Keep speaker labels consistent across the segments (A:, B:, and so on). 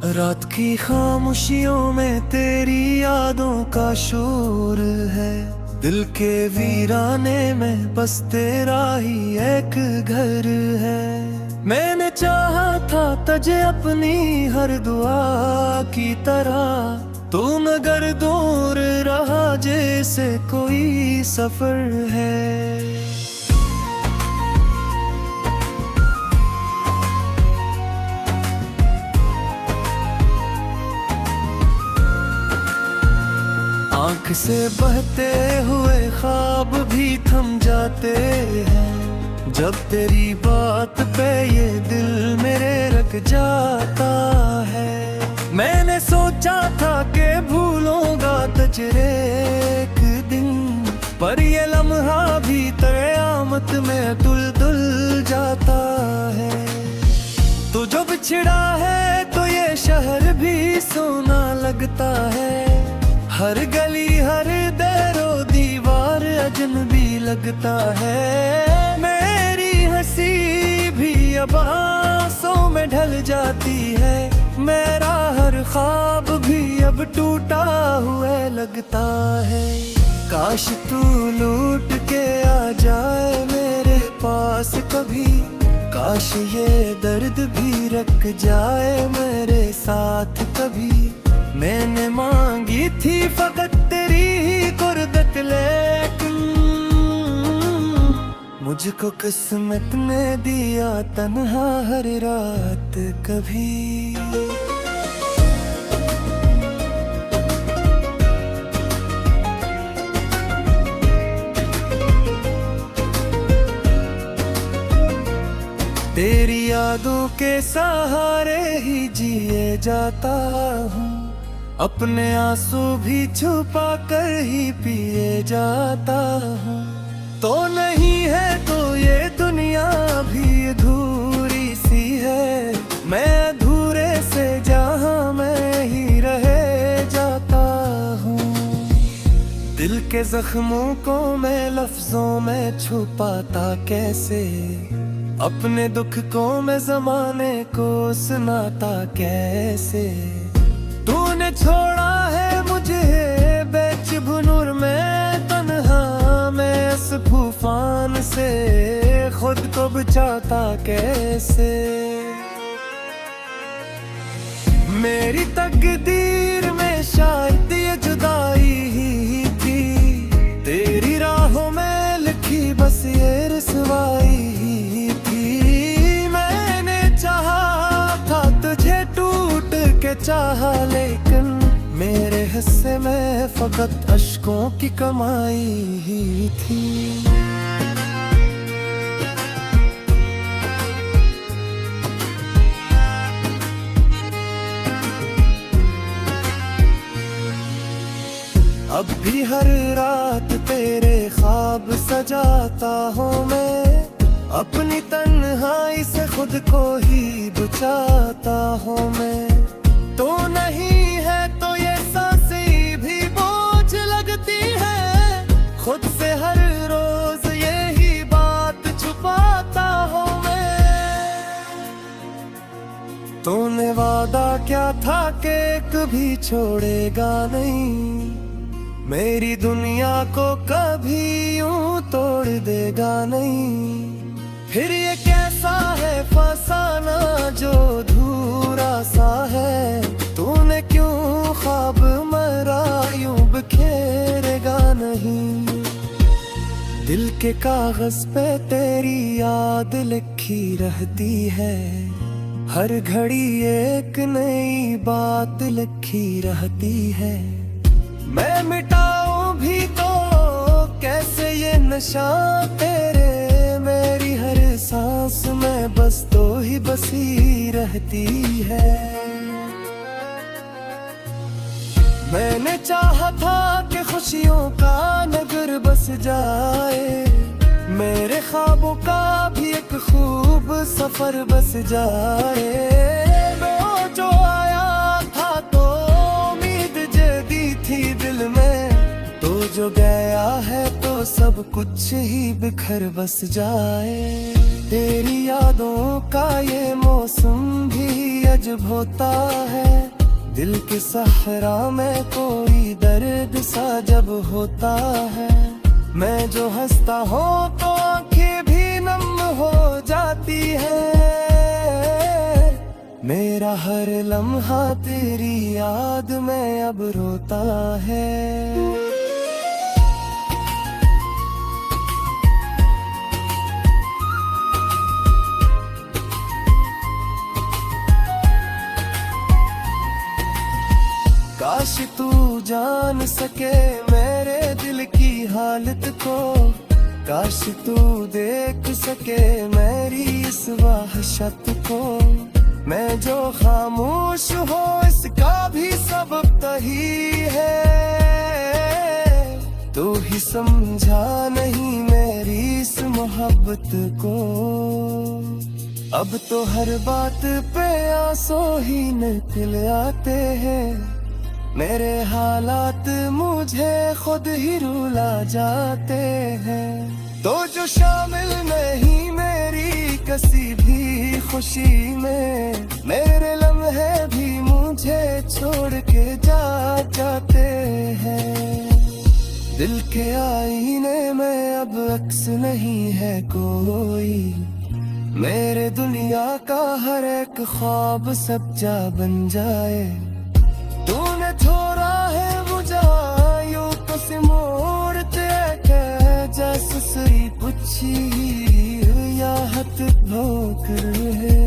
A: रात की खामोशियों में तेरी यादों का शोर है। दिल के वीराने में बस तेरा ही एक घर है। मैंने चाहा था तुझे अपनी हर दुआ की तरह, तू मगर दूर रहा जैसे कोई सफर है। आँख से बहते हुए ख्वाब भी थम जाते हैं, जब तेरी बात पे ये दिल मेरे रख जाता है। मैंने सोचा था कि भूलूंगा तुझे एक दिन, पर ये लम्हा भी क़यामत में दुल जाता है। तू जो बिछड़ा है तो ये शहर भी सोना लगता है। हर गली हर दरो दीवार अजनबी लगता है। मेरी हंसी भी अब आंसों में ढल जाती है। मेरा हर ख्वाब भी अब टूटा हुआ लगता है। काश तू लौट के आ जाए मेरे पास कभी, काश ये दर्द भी रख जाए मेरे साथ कभी। मैंने मांगी थी फकत तेरी ही कुर्बत, लेकिन मुझको किस्मत ने दिया तन्हा हर रात कभी। तेरी यादों के सहारे ही जिए जाता हूँ, अपने आंसू भी छुपा कर ही पिए जाता हूँ। तो नहीं है तो ये दुनिया भी अधूरी सी है। मैं अधूरे से जहाँ मैं ही रह जाता हूँ। दिल के जख्मों को मैं लफ्जों में छुपाता कैसे, अपने दुख को मैं जमाने को सुनाता कैसे। तूने छोड़ा है मुझे बेचबनुर में तन्हा, मैं इस तूफान से खुद को बचाता कैसे। मेरी तकदीर में शायद ये जुदाई ही थी, तेरी राहों में लिखी बस ये रसवाई ही थी। मैंने चाहा था तुझे टूट के चाहा, लेकिन मेरे हिस्से में फकत अश्कों की कमाई ही थी। अब भी हर रात तेरे ख्वाब सजाता हूँ मैं, अपनी तन्हाई से खुद को ही बचाता हूँ मैं। तो नहीं है तो ये सांसें भी बोझ लगती है, खुद से हर रोज यही बात छुपाता हूँ मैं। तूने वादा क्या था कि कभी छोड़ेगा नहीं, मेरी दुनिया को कभी यूं तोड़ देगा नहीं। फिर ये कैसा है फसाना जो अधूरा सा है, तूने क्यों ख्वाब मरा यूं बिखेरेगा नहीं। दिल के कागज पे तेरी याद लिखी रहती है, हर घड़ी एक नई बात लिखी रहती है। मैं मिटाऊं भी तो कैसे ये नशा तेरे, मेरी हर सांस में बस तो ही बसी रहती है। मैंने चाहा था कि खुशियों का नगर बस जाए, मेरे ख्वाबों का भी एक खूब सफर बस जाए। वो जो आया था तो उम्मीद जदी थी दिल में, तो जो गया है तो सब कुछ ही बिखर बस जाए। तेरी यादों का ये मौसम भी अजब होता है। दिल के सहरा में कोई दर्द सा जब होता है। मैं जो हंसता हूँ तो आंखें भी नम हो जाती है। मेरा हर लम्हा तेरी याद में अब रोता है। काश तू जान सके मेरे दिल की हालत को। काश तू देख सके मेरी इस वहशत को। मैं जो खामोश हूँ इसका भी सबब तही है। तू ही समझा नहीं मेरी इस मोहब्बत को। अब तो हर बात पे आंसू ही निकल आते हैं। मेरे हालात मुझे खुद ही रुला जाते हैं। तो जो शामिल नहीं मेरी किसी भी खुशी में। मेरे लम्हे भी मुझे छोड़ के जाते हैं। दिल के आईने में अब अक्स नहीं है कोई। मेरे दुनिया का हर एक ख्वाब सच्चा बन जाए। तूने छोड़ा है मुझे यूं तो सिमोड़ते जैसे सरी पुच्छी या हथ भोकर है।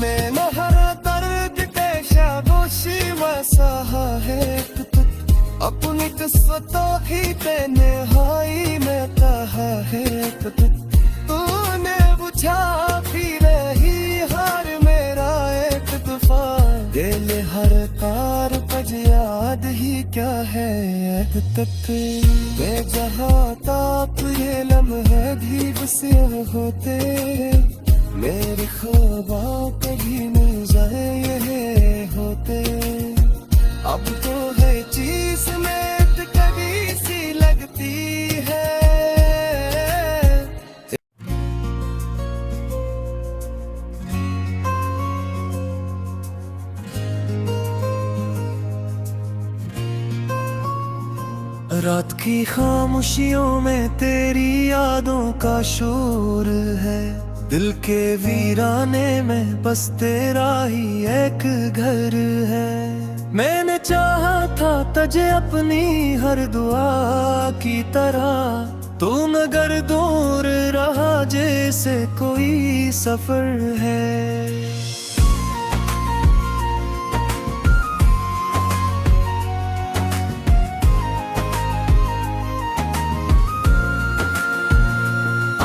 A: मैं न हर दर्द के शागोशी वैसा है। अपनी किस्मतों ही तेने हाई में कहा है। तूने बुझा भी नहीं हर मेरा एक दफा। दिल हर कार पज याद ही क्या है तक। बेजहाँ ताप ये लम्हे भी बसे होते। मेरे ख्वाबों कभी मिल जाए ये होते। अब तो है चीज में कभी सी लगती है। रात की खामोशियों में तेरी यादों का शोर है। दिल के वीराने में बस तेरा ही एक घर है। मैंने चाहा था तुझे अपनी हर दुआ की तरह। तू मगर दूर रहा जैसे कोई सफर है।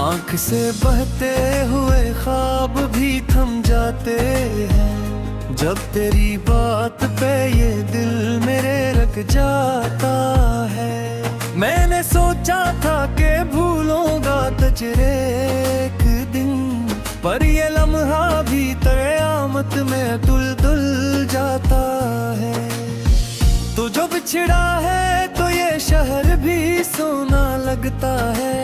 A: आँख से बहते हुए ख्वाब भी थम जाते हैं। जब तेरी बात पे ये दिल मेरे रख जाता है। मैंने सोचा था कि भूलूंगा तुझे एक दिन। पर ये लम्हा भी क़यामत में दुल जाता है। तू जो बिछड़ा है तो ये शहर भी सोना लगता है।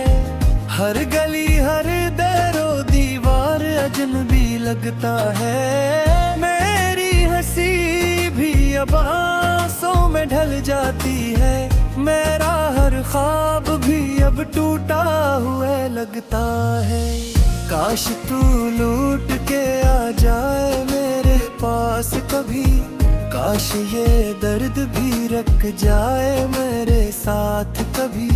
A: हर गली हर दरो दीवार अजनबी लगता है। मेरी हंसी भी अब आंसू में ढल जाती है। मेरा हर ख्वाब भी अब टूटा हुआ लगता है। काश तू लौट के आ जाए मेरे पास कभी। काश ये दर्द भी रख जाए मेरे साथ कभी।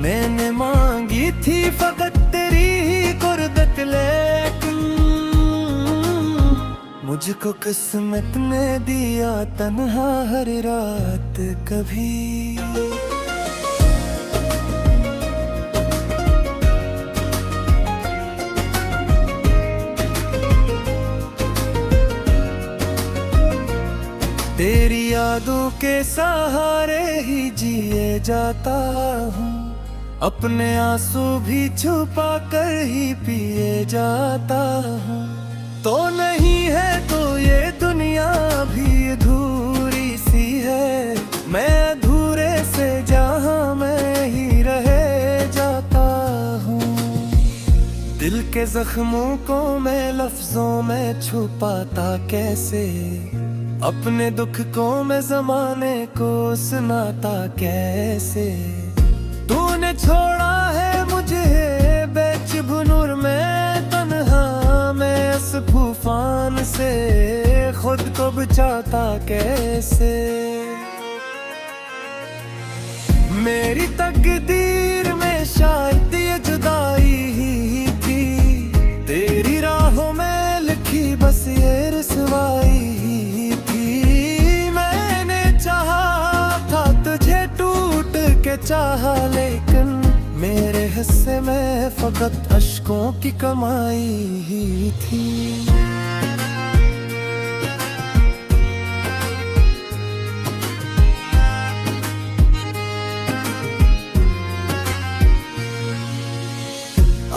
A: मैंने मांगी थी फकत तेरी ही कुर्बत लेकिन मुझको किस्मत ने दिया तन्हा हर रात कभी। तेरी यादों के सहारे ही जिए जाता हूँ। अपने आंसू भी छुपा कर ही पिए जाता हूँ। तो नहीं है तो ये दुनिया भी अधूरी सी है। मैं अधूरे से जहाँ मैं ही रह जाता हूँ। दिल के के जख्मों को मैं लफ्जों में छुपाता कैसे, अपने दुख को मैं जमाने को सुनाता कैसे। तूने छोड़ा है मुझे बेचुनूर में तन्हा, मैं इस तूफान से खुद को बचाता कैसे। मेरी तकदीर में शायद ये जुदाई ही थी, तेरी राहों में लिखी बस ये रसवाई ही थी। मैंने चाहा था तुझे टूट के चाहा, लेकिन मेरे हिस्से में फकत अश्कों की कमाई ही थी।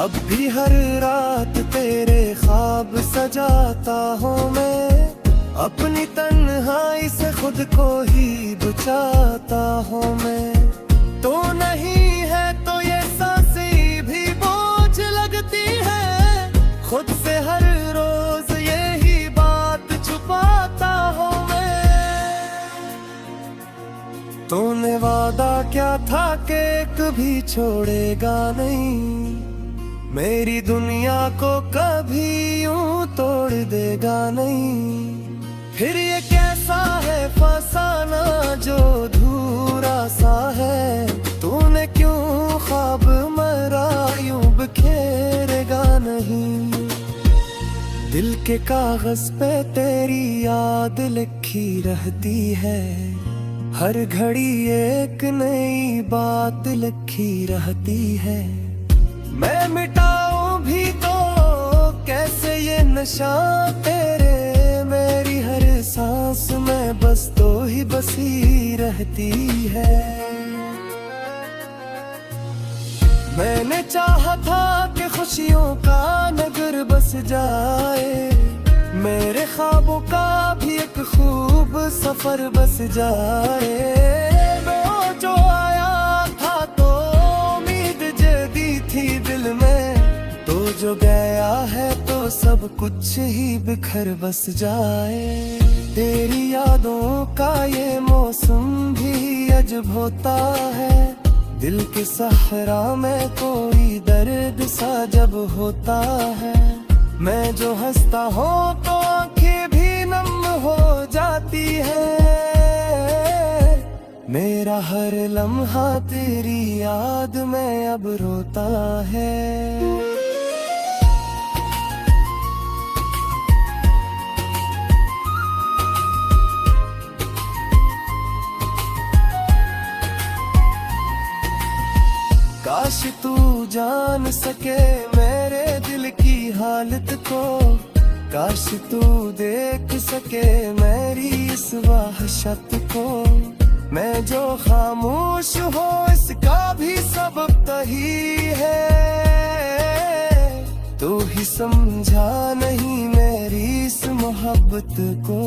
A: अब भी हर रात तेरे ख्वाब सजाता हूँ मैं, अपनी तन्हाई से खुद को ही बचाता हूँ मैं। तो नहीं है तो ये सांसें भी बोझ लगती है, खुद से हर रोज यही बात छुपाता हूँ मैं। तूने वादा क्या था कि कभी छोड़ेगा नहीं, मेरी दुनिया को कभी यूं तोड़ देगा नहीं। फिर ये कैसा है फसाना जो अधूरा सा है, तूने क्यों ख्वाब मरा यूं बिखेरेगा नहीं। दिल के कागज पे तेरी याद लिखी रहती है, हर घड़ी एक नई बात लिखी रहती है। मैं मिटाऊं भी तो कैसे ये नशा तेरे, मेरी हर सांस में बस तो ही बसी रहती है। मैंने चाहा था कि खुशियों का नगर बस जाए, मेरे ख्वाबों का भी एक खूब सफर बस जाए। वो जो आया था तो थी दिल में, तो जो गया है तो सब कुछ ही बिखर बस जाए। तेरी यादों का ये मौसम भी अजब होता है, दिल के सहरा में कोई दर्द सा जब होता है। मैं जो हंसता हूँ तो आंखें भी नम हो जाती है, मेरा हर लम्हा तेरी याद में अब रोता है। काश तू जान सके मेरे दिल की हालत को, काश तू देख सके मेरी इस वहशत को। मैं जो खामोश हूँ इसका भी सबब तही है, तू ही समझा नहीं मेरी इस मोहब्बत को।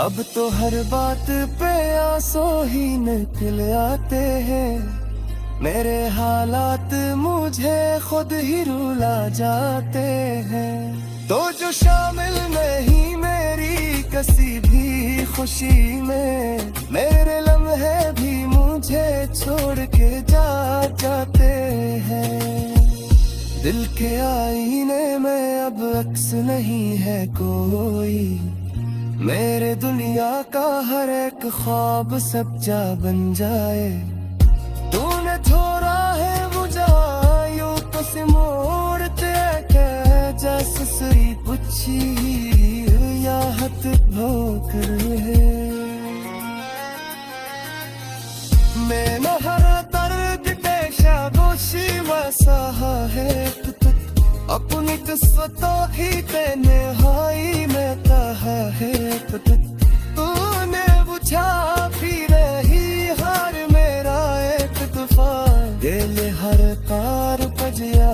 A: अब तो हर बात पे आंसू ही निकल आते हैं, मेरे हालात मुझे खुद ही रुला जाते हैं। तो जो शामिल नहीं मेरी किसी भी खुशी में, मेरे लम्हे भी मुझे छोड़ के जाते हैं। दिल के आईने में अब अक्स नहीं है कोई, मेरे दुनिया का हर एक ख्वाब सच्चा बन जाए। तूने छोड़ा है मुझे यूं तो सिमोड़ते के जैसे सरी पुच्छी या हथ भोकर है। मैं न हर दर्द पेशा गोशी वैसा है, अपनी किस्मतों ही तेने हाई में कहा है। तूने बुझा भी रही हर मेरा एक तूफान, दिल हर कार बजिया।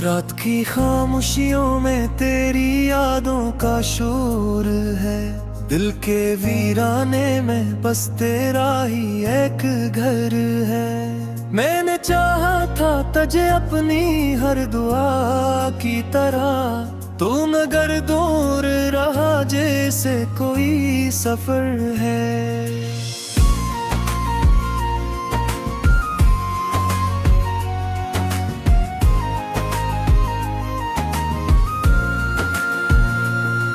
A: रात की खामोशियों में तेरी यादों का शोर है। दिल के वीराने में बस तेरा ही एक घर है। मैंने चाहा था तुझे अपनी हर दुआ की तरह, तू मगर दूर रहा जैसे कोई सफर है।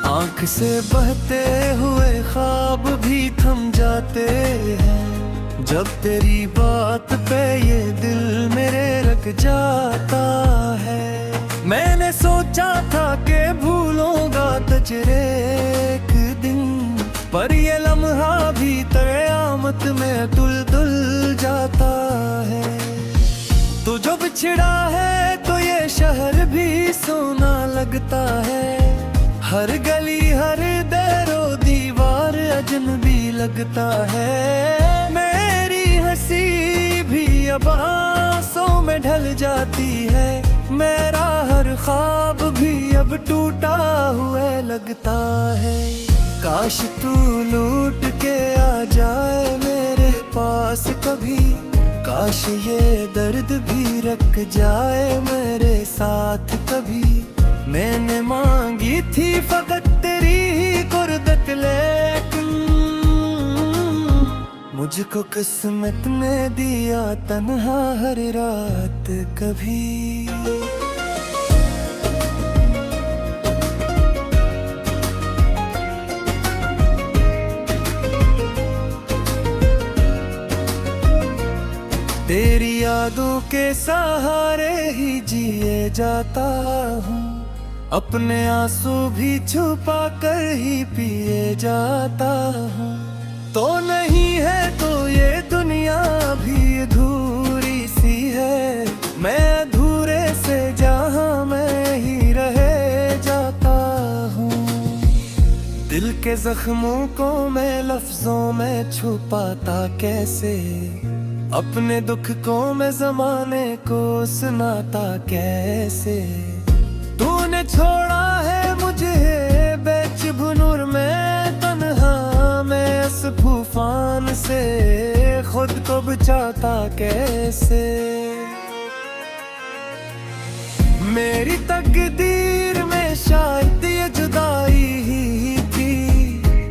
A: आँख से बहते हुए ख्वाब भी थम जाते हैं, जब तेरी बात पे ये दिल मेरे रख जाता है। मैंने सोचा था कि भूलूंगा तुझे एक दिन, पर ये लम्हा भी क़यामत में दुल जाता है। तू जो बिछड़ा है तो ये शहर भी सोना लगता है। हर गली हर दरो दीवार अजनबी लगता है। मेरी हंसी भी अब आंसों में ढल जाती है। मेरा हर ख्वाब भी अब टूटा हुआ लगता है। काश तू लौट के आ जाए मेरे पास कभी, काश ये दर्द भी रख जाए मेरे साथ कभी। मैंने मांगी थी फकत तेरी ही कुर्बत, लेकिन मुझको किस्मत ने दिया तन्हा हर रात कभी। तेरी यादों के सहारे ही जिए जाता हूँ, अपने आंसू भी छुपा कर ही पिए जाता हूँ। तो नहीं है तो ये दुनिया भी अधूरी सी है। मैं अधूरे से जहाँ मैं ही रह जाता हूँ। दिल के जख्मों को मैं लफ्जों में छुपाता कैसे, अपने दुख को मैं जमाने को सुनाता कैसे। तूने छोड़ा है मुझे बेचबुनूर में तन्हा, मैं इस तूफान से खुद को बचाता कैसे। मेरी तकदीर में शायद ये जुदाई ही थी,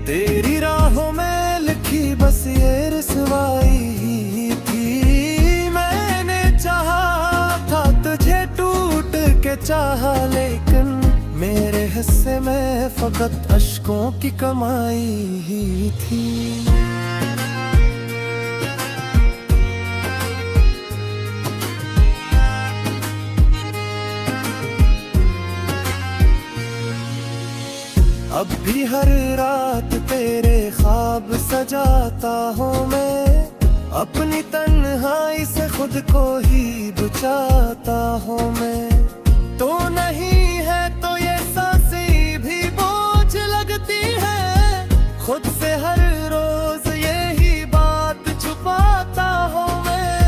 A: तेरी राहों में लिखी बस ये रुसवाई ही थी। मैंने चाहा था तुझे टूट के चाहा, लेकिन मेरे हिस्से में फकत अश्कों की कमाई ही थी। अब भी हर रात तेरे ख्वाब सजाता हूँ मैं, अपनी तन्हाई से खुद को ही बचाता हूँ मैं। तो नहीं है तो ये सांसें भी बोझ लगती है, खुद से हर रोज यही बात छुपाता हूँ मैं।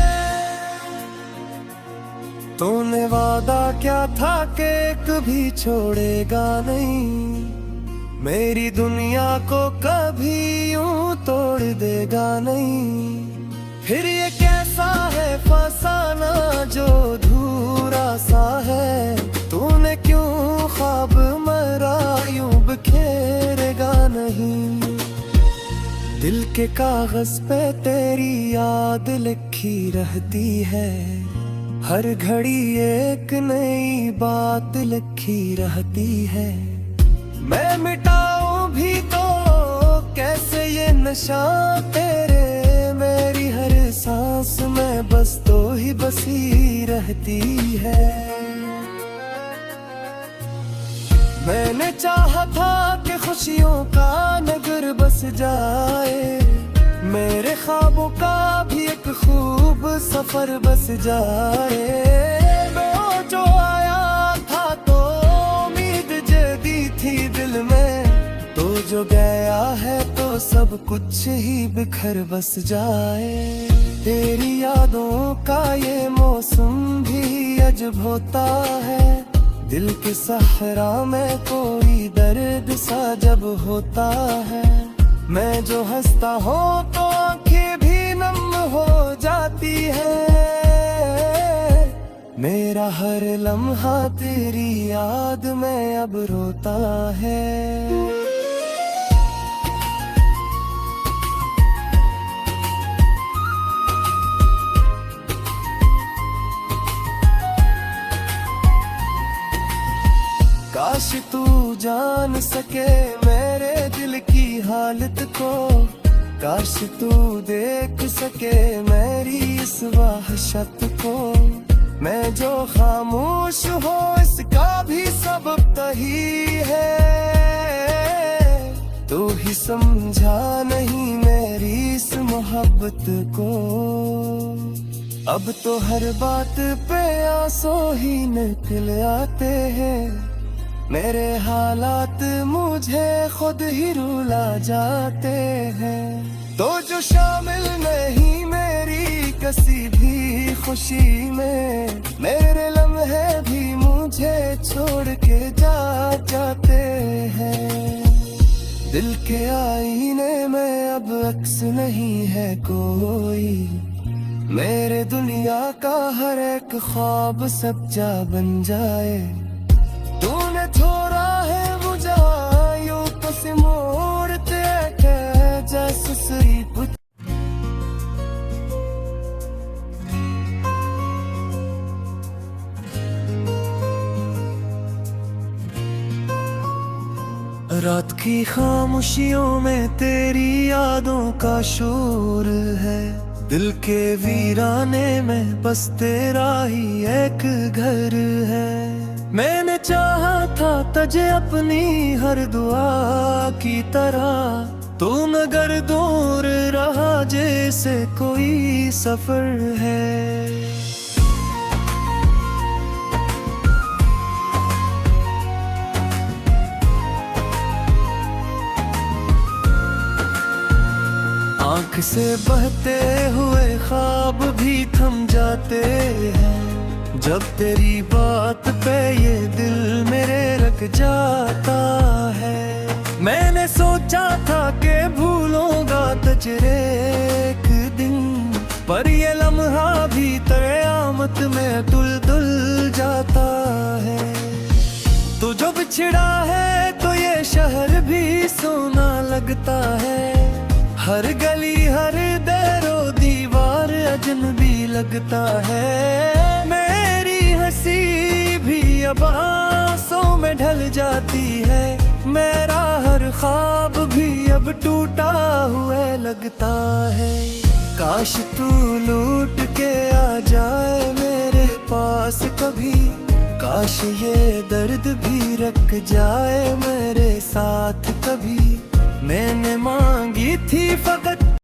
A: तूने वादा क्या था कि कभी छोड़ेगा नहीं, मेरी दुनिया को कभी यूं तोड़ देगा नहीं। फिर ये कैसा है फसाना जो अधूरा सा है, तूने क्यों ख्वाब मरा यूं बिखेरेगा नहीं। दिल के कागज पे तेरी याद लिखी रहती है, हर घड़ी एक नई बात लिखी रहती है। मैं मिटाऊं भी तो कैसे ये नशा तेरे, मेरी हर सांस में बस तो ही बसी रहती है। मैंने चाहा था कि खुशियों का नगर बस जाए, मेरे ख्वाबों का भी एक खूब सफर बस जाए। वो जो आया था तो उम्मीद जदी थी दिल में, तो जो गया है तो सब कुछ ही बिखर बस जाए। तेरी यादों का ये मौसम भी जब होता है, दिल के सहरा में कोई दर्द सा जब होता है। मैं जो हंसता हूँ तो आंखें भी नम हो जाती है। मेरा हर लम्हा तेरी याद में अब रोता है। काश तू जान सके मेरे दिल की हालत को, काश तू देख सके मेरी इस वहशत को। मैं जो खामोश हो इसका भी सबब तही है, तू ही समझा नहीं मेरी इस मोहब्बत को। अब तो हर बात पे आंसू ही निकल आते हैं, मेरे हालात मुझे खुद ही रुला जाते हैं। तो जो शामिल नहीं मेरी किसी भी खुशी में, मेरे लम्हे भी मुझे छोड़ के जाते हैं। दिल के आईने में अब अक्स नहीं है कोई, मेरे दुनिया का हर एक ख्वाब सच्चा बन जाए। तूने थोड़ा है बुझायो तो से मोड़ते जैसे सुरी रात की खामोशियों में तेरी यादों का शोर है। दिल के वीराने में बस तेरा ही एक घर है। मैंने चाहा था तुझे अपनी हर दुआ की तरह, तू मगर दूर रहा जैसे कोई सफर है। आँख से बहते हुए ख्वाब भी थम जाते हैं, जब तेरी बात पे ये दिल मेरे रख जाता है। मैंने सोचा था कि भूलूंगा तुझे एक दिन, पर ये लम्हा भी क़यामत में दुल जाता है। तो जो बिछड़ा है तो ये शहर भी सोना लगता है, हर गली हर दरो दीवार अजनबी लगता है। मेरी हंसी भी अब आंसू में ढल जाती है, मेरा हर ख्वाब भी अब टूटा हुआ लगता है। काश तू लूट के आ जाए मेरे पास कभी, काश ये दर्द भी रख जाए मेरे साथ कभी। मैंने